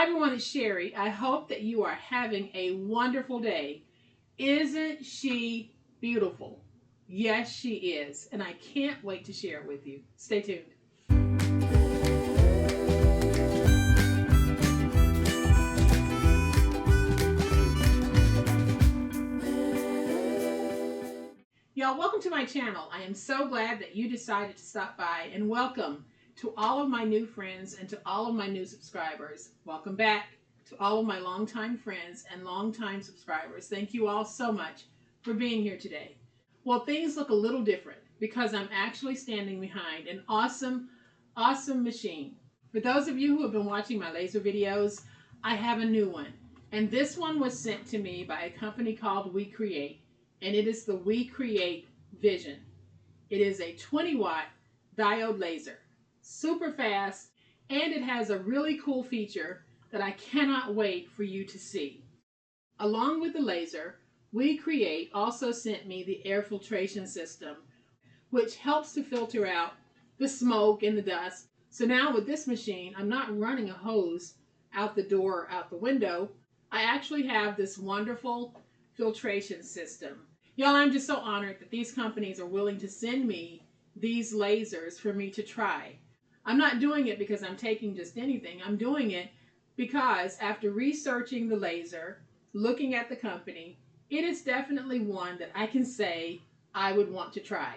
everyone, it's Sherry. I hope that you are having a wonderful day. Isn't she beautiful? Yes, she is. And I can't wait to share it with you. Stay tuned. Y'all, welcome to my channel. I am so glad that you decided to stop by, and welcome to all of my new friends and to all of my new subscribers. Welcome back to all of my longtime friends and longtime subscribers. Thank you all so much for being here today. Well, things look a little different because I'm actually standing behind an awesome machine. For those of you who have been watching my laser videos, I have a new one. And this one was sent to me by a company called WeCreat. And it is the WeCreat Vision. It is a 20-watt diode laser, super fast, and it has a really cool feature that I cannot wait for you to see. Along with the laser, WeCreat also sent me the air filtration system, which helps to filter out the smoke and the dust. So now with this machine, I'm not running a hose out the door or out the window. I actually have this wonderful filtration system. Y'all, I'm just so honored that these companies are willing to send me these lasers for me to try. I'm not doing it because I'm taking just anything. I'm doing it because after researching the laser, looking at the company, it is definitely one that I can say I would want to try.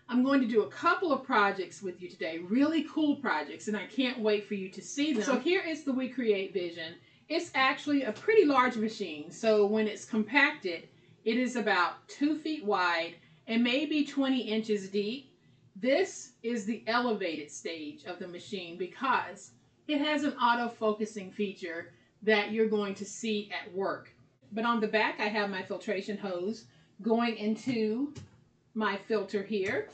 I'm going to do a couple of projects with you today, really cool projects, and I can't wait for you to see them. So here is the WeCreat Vision. It's actually a pretty large machine, so when it's compacted, it is about 2 feet wide and maybe 20 inches deep. This is the elevated stage of the machine because it has an auto-focusing feature that you're going to see at work. But on the back, I have my filtration hose going into my filter here.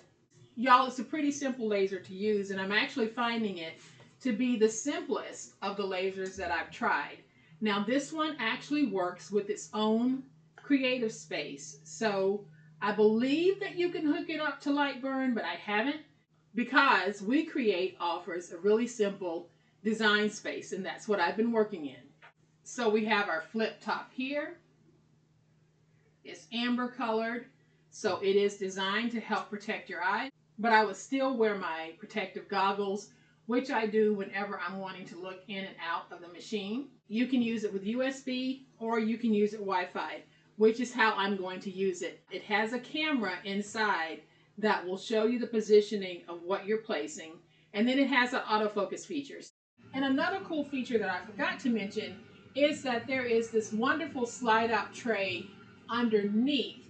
Y'all, it's a pretty simple laser to use, and I'm actually finding it to be the simplest of the lasers that I've tried. Now, this one actually works with its own creative space. So I believe that you can hook it up to Lightburn, but I haven't, because WeCreat offers a really simple design space, and that's what I've been working in. So we have our flip top here. It's amber colored, so it is designed to help protect your eyes, but I would still wear my protective goggles, which I do whenever I'm wanting to look in and out of the machine. You can use it with USB or you can use it Wi-Fi, which is how I'm going to use it. It has a camera inside that will show you the positioning of what you're placing, and then it has an autofocus features. And another cool feature that I forgot to mention is that there is this wonderful slide out tray underneath.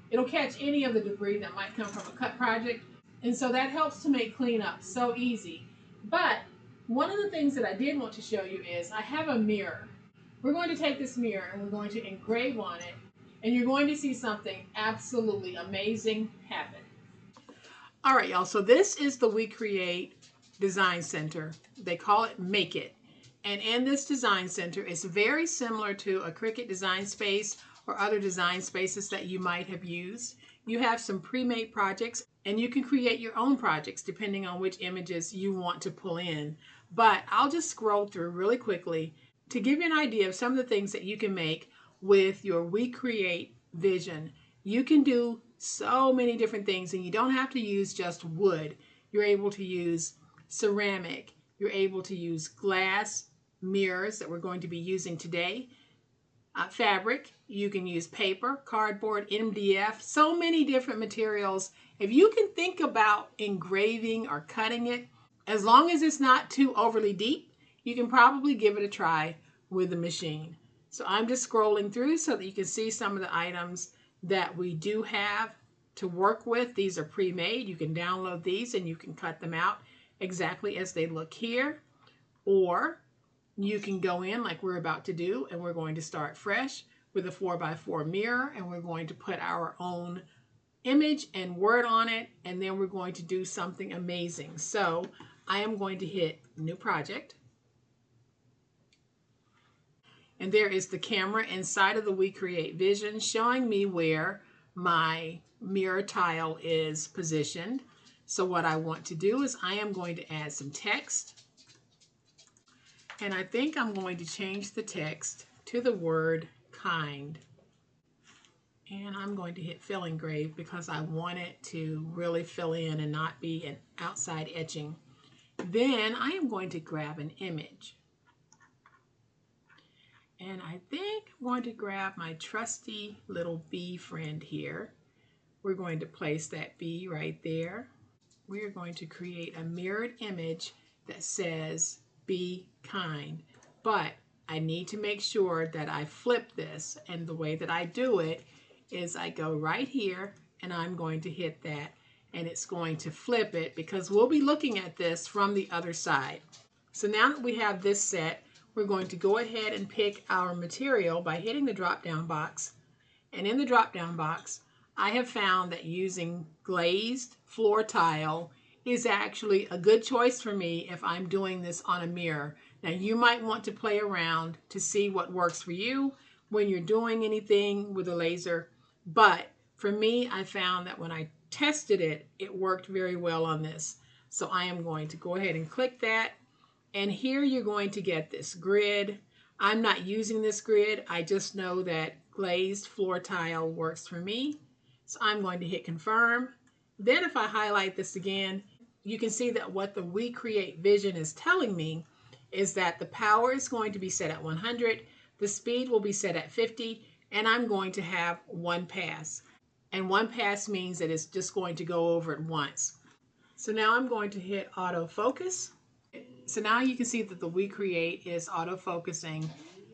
It'll catch any of the debris that might come from a cut project, and so that helps to make cleanup so easy. But one of the things that I did want to show you is I have a mirror. We're going to take this mirror and we're going to engrave on it, and you're going to see something absolutely amazing happen. All right, y'all, so this is the WeCreat Design Center. They call it Make It. And in this design center, it's very similar to a Cricut design space or other design spaces that you might have used. You have some pre-made projects, and you can create your own projects depending on which images you want to pull in. But I'll just scroll through really quickly to give you an idea of some of the things that you can make with your WeCreat Vision. You can do so many different things, and you don't have to use just wood. You're able to use ceramic. You're able to use glass mirrors that we're going to be using today. Fabric. You can use paper, cardboard, MDF, so many different materials. If you can think about engraving or cutting it, as long as it's not too overly deep, you can probably give it a try with the machine. So I'm just scrolling through so that you can see some of the items that we do have to work with. These are pre-made. You can download these and you can cut them out exactly as they look here. Or you can go in like we're about to do, and we're going to start fresh with a 4x4 mirror, and we're going to put our own image and word on it, and then we're going to do something amazing. So I am going to hit New Project. And there is the camera inside of the WeCreat Vision showing me where my mirror tile is positioned. So what I want to do is I am going to add some text. And I think I'm going to change the text to the word kind. And I'm going to hit fill engrave because I want it to really fill in and not be an outside etching. Then I am going to grab an image. And I think I'm going to grab my trusty little bee friend here. We're going to place that bee right there. We are going to create a mirrored image that says be kind. But I need to make sure that I flip this, and the way that I do it is I go right here and I'm going to hit that, and it's going to flip it because we'll be looking at this from the other side. So now that we have this set, we're going to go ahead and pick our material by hitting the drop down box. And in the drop down box, I have found that using glazed floor tile is actually a good choice for me if I'm doing this on a mirror. Now you might want to play around to see what works for you when you're doing anything with a laser, but for me, I found that when I tested it, it worked very well on this. So I am going to go ahead and click that, and here you're going to get this grid. I'm not using this grid, I just know that glazed floor tile works for me. So I'm going to hit confirm. Then if I highlight this again, you can see that what the WeCreat Vision is telling me is that the power is going to be set at 100, the speed will be set at 50, and I'm going to have one pass. And one pass means that it's just going to go over it once. So now I'm going to hit autofocus. So now you can see that the WeCreat is autofocusing,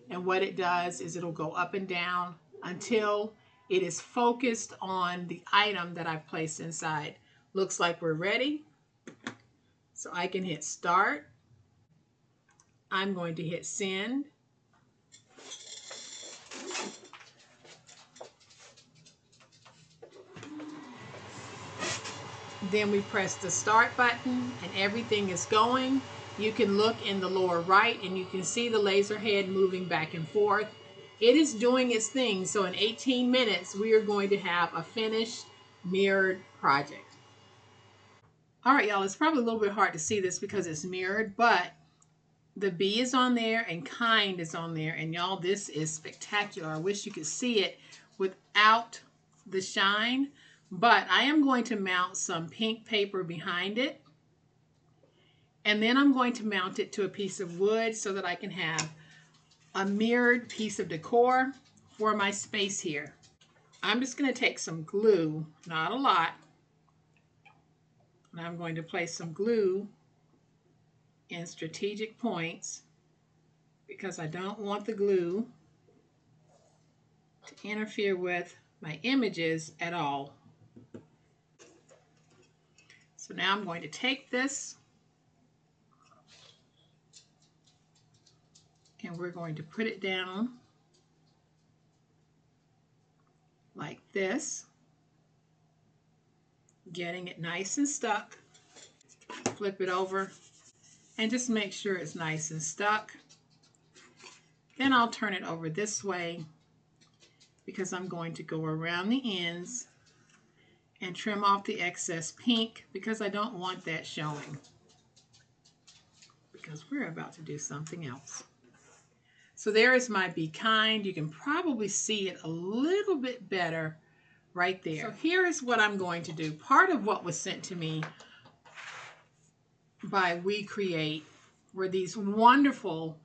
and what it does is it'll go up and down until it is focused on the item that I've placed inside. Looks like we're ready. So I can hit start. I'm going to hit send. Then we press the start button and everything is going. You can look in the lower right and you can see the laser head moving back and forth. It is doing its thing. So in 18 minutes, we are going to have a finished mirrored project. All right, y'all, it's probably a little bit hard to see this because it's mirrored, but the bee is on there and kind is on there. And y'all, this is spectacular. I wish you could see it without the shine. But I am going to mount some pink paper behind it. And then I'm going to mount it to a piece of wood so that I can have a mirrored piece of decor for my space here. I'm just going to take some glue, not a lot. And I'm going to place some glue in strategic points because I don't want the glue to interfere with my images at all. So now I'm going to take this and we're going to put it down like this, getting it nice and stuck. Flip it over and just make sure it's nice and stuck. Then I'll turn it over this way because I'm going to go around the ends and trim off the excess pink because I don't want that showing, because we're about to do something else. So there is my Be Kind. You can probably see it a little bit better right there. So here is what I'm going to do. Part of what was sent to me by WeCreat were these wonderful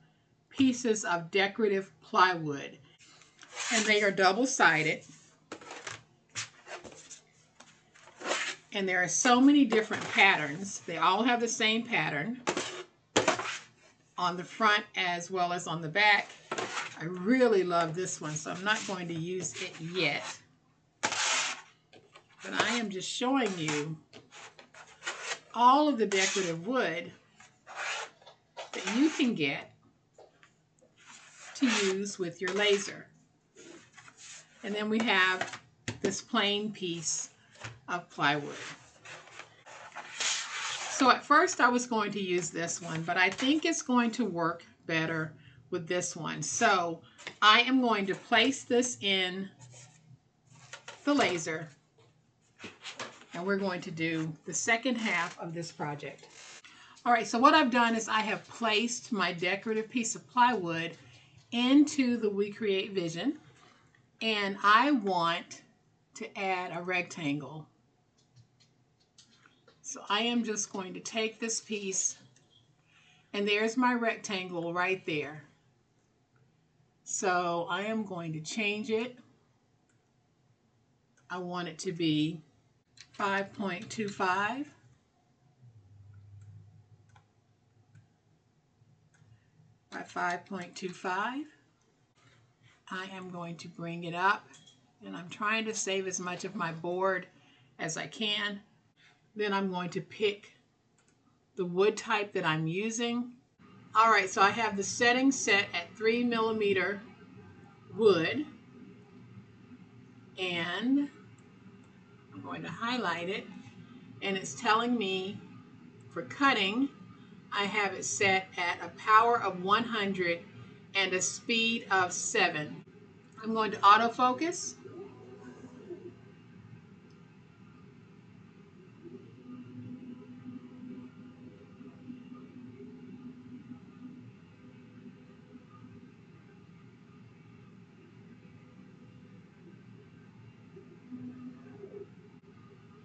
pieces of decorative plywood, and they are double-sided. And there are so many different patterns. They all have the same pattern on the front as well as on the back. I really love this one, so I'm not going to use it yet. But I am just showing you all of the decorative wood that you can get to use with your laser. And then we have this plain piece of plywood. So at first I was going to use this one, but I think it's going to work better with this one. So I am going to place this in the laser, and we're going to do the second half of this project. All right, so what I've done is I have placed my decorative piece of plywood into the WeCreat Vision, and I want to add a rectangle. So I am just going to take this piece, and there's my rectangle right there. So I am going to change it. I want it to be 5.25 by 5.25. I am going to bring it up, and I'm trying to save as much of my board as I can. Then I'm going to pick the wood type that I'm using. All right, so I have the setting set at 3mm wood, and I'm going to highlight it, and it's telling me for cutting, I have it set at a power of 100 and a speed of 7. I'm going to autofocus.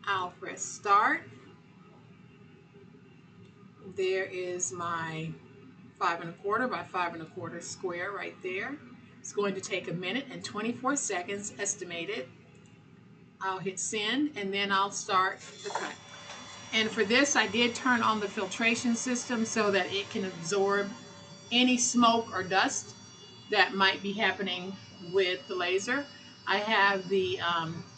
I'll press start. There is my 5 1/4 by 5 1/4 square right there. It's going to take a minute and 24 seconds estimated. I'll hit send, and then I'll start the cut. And for this, I did turn on the filtration system so that it can absorb any smoke or dust that might be happening with the laser. I have the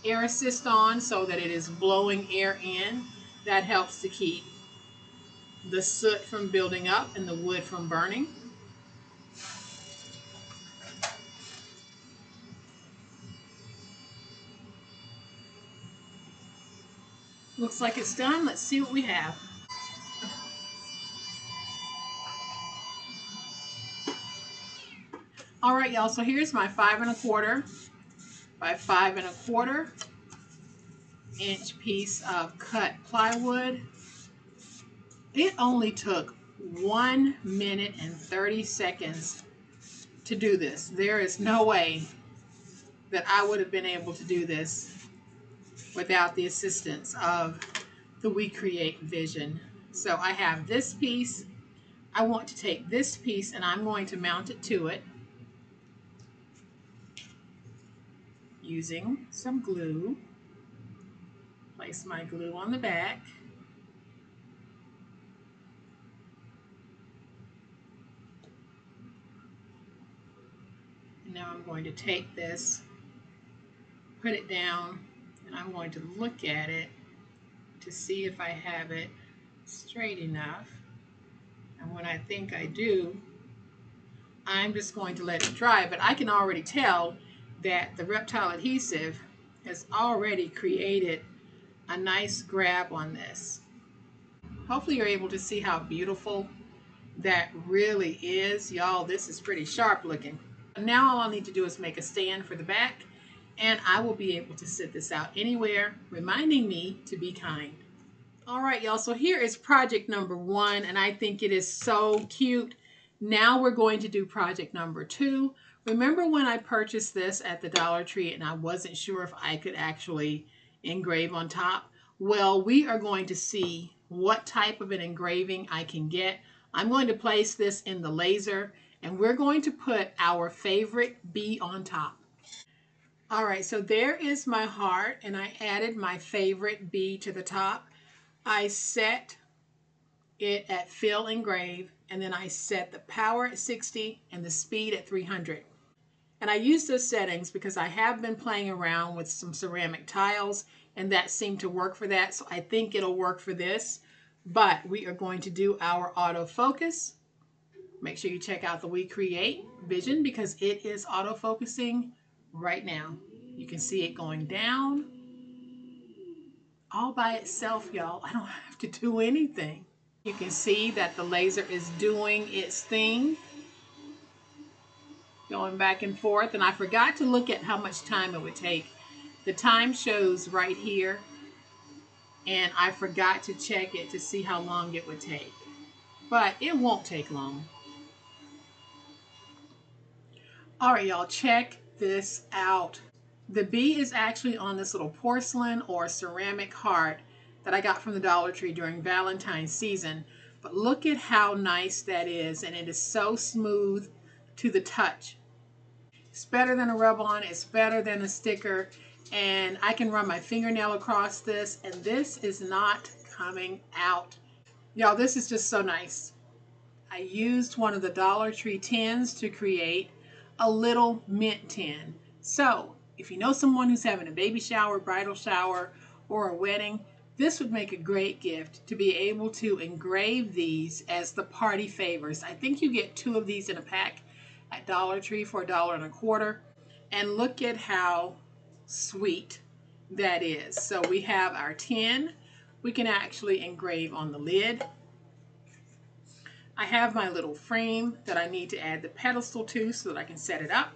air assist on so that it is blowing air in. That helps to keep the soot from building up and the wood from burning. Looks like it's done. Let's see what we have. All right, y'all, so here's my 5 1/4 by 5 1/4 inch piece of cut plywood. It only took 1 minute and 30 seconds to do this. There is no way that I would have been able to do this without the assistance of the WeCreat Vision. So I have this piece. I want to take this piece and I'm going to mount it to it using some glue. Place my glue on the back. And now I'm going to take this, put it down, and I'm going to look at it to see if I have it straight enough. And when I think I do, I'm just going to let it dry. But I can already tell that the reptile adhesive has already created a nice grab on this. Hopefully you're able to see how beautiful that really is. Y'all, this is pretty sharp looking. Now all I need to do is make a stand for the back, and I will be able to sit this out anywhere, reminding me to be kind. All right, y'all, so here is project number 1, and I think it is so cute. Now we're going to do project number 2. Remember when I purchased this at the Dollar Tree and I wasn't sure if I could actually engrave on top? Well, we are going to see what type of an engraving I can get. I'm going to place this in the laser, and we're going to put our favorite bee on top. All right, so there is my heart, and I added my favorite bee to the top. I set it at fill engrave, and then I set the power at 60 and the speed at 300. And I use those settings because I have been playing around with some ceramic tiles, and that seemed to work for that, so I think it'll work for this. But we are going to do our autofocus. Make sure you check out the WeCreat Vision because it is autofocusing right now. You can see it going down all by itself, y'all. I don't have to do anything. You can see that the laser is doing its thing, going back and forth. And I forgot to look at how much time it would take. The time shows right here, and I forgot to check it to see how long it would take. but it won't take long. All right, y'all, check this out. The bee is actually on this little porcelain or ceramic heart that I got from the Dollar Tree during Valentine's season. But look at how nice that is, and it is so smooth to the touch. It's better than a rub-on, it's better than a sticker, and I can run my fingernail across this, and this is not coming out. Y'all, this is just so nice. I used one of the Dollar Tree tins to create a little mint tin. So if you know someone who's having a baby shower, bridal shower, or a wedding, this would make a great gift to be able to engrave these as the party favors. I think you get 2 of these in a pack at Dollar Tree for $1.25. And look at how sweet that is. So we have our tin. We can actually engrave on the lid. I have my little frame that I need to add the pedestal to so that I can set it up.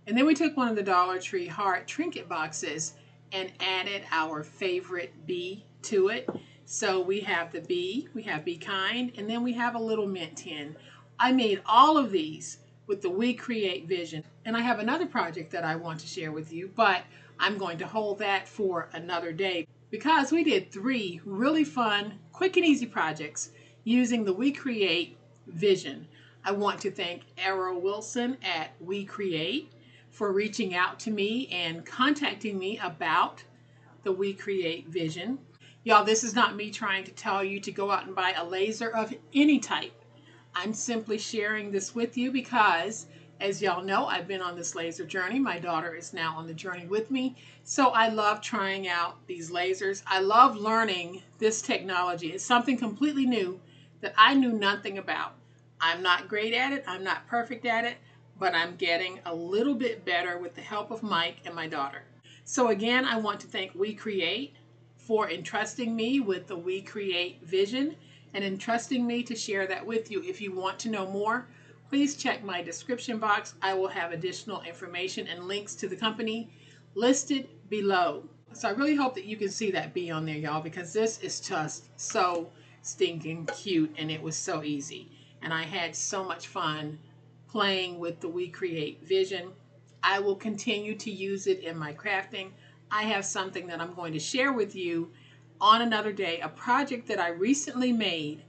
And then we took one of the Dollar Tree heart trinket boxes and added our favorite bee to it. So we have the bee, we have Be Kind, and then we have a little mint tin. I made all of these with the WeCreat Vision. And I have another project that I want to share with you, but I'm going to hold that for another day because we did 3 really fun, quick and easy projects using the WeCreat Vision. I want to thank Arrow Wilson at WeCreat for reaching out to me and contacting me about the WeCreat Vision. Y'all, this is not me trying to tell you to go out and buy a laser of any type. I'm simply sharing this with you because, as y'all know, I've been on this laser journey. My daughter is now on the journey with me. So I love trying out these lasers. I love learning this technology. It's something completely new that I knew nothing about. I'm not great at it. I'm not perfect at it, but I'm getting a little bit better with the help of Mike and my daughter. So again, I want to thank WeCreat for entrusting me with the WeCreat Vision and entrusting me to share that with you. If you want to know more, please check my description box. I will have additional information and links to the company listed below. So I really hope that you can see that bee on there, y'all, because this is just so stinking cute and it was so easy. And I had so much fun playing with the WeCreat Vision. I will continue to use it in my crafting. I have something that I'm going to share with you on another day, a project that I recently made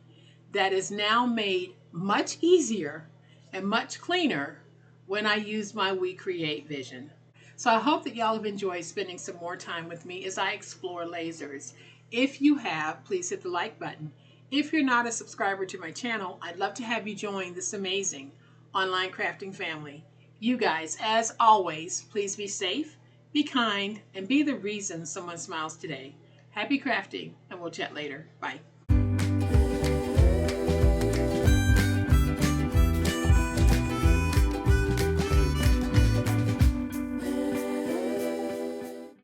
that is now made much easier and much cleaner when I use my WeCreat Vision. So I hope that y'all have enjoyed spending some more time with me as I explore lasers. If you have, please hit the like button. If you're not a subscriber to my channel, I'd love to have you join this amazing online crafting family. You guys, as always, please be safe, be kind, and be the reason someone smiles today. Happy crafting, and we'll chat later. Bye.